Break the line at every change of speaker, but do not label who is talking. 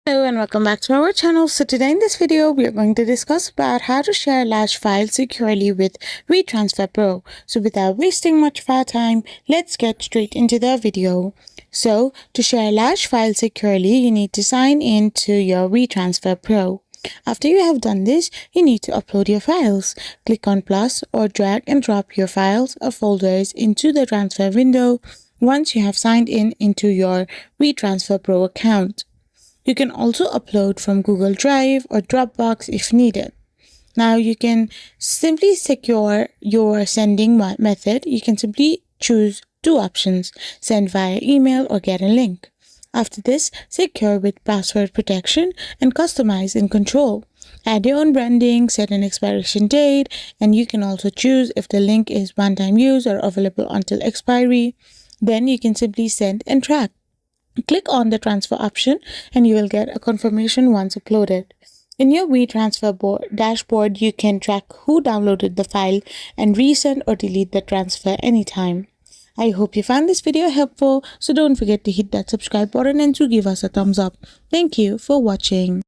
Hello and welcome back to our channel. So today in this video we are going to discuss about how to share large files securely with WeTransfer Pro. So without wasting much of our time, let's get straight into the video. So to share large files securely, you need to sign in to your WeTransfer Pro. After you have done this, you need to upload your files. Click on plus or drag and drop your files or folders into the transfer window once you have signed in into your WeTransfer Pro account. You can also upload from Google Drive or Dropbox if needed. Now you can simply secure your sending method. You can simply choose two options: send via email or get a link. After this, secure with password protection and customize in control. Add your own branding, set an expiration date, and you can also choose if the link is one-time use or available until expiry. Then you can simply send and track. Click on the transfer option and you will get a confirmation once uploaded. In your WeTransfer dashboard, you can track who downloaded the file and resend or delete the transfer anytime. I hope you found this video helpful, so don't forget to hit that subscribe button and to give us a thumbs up. Thank you for watching.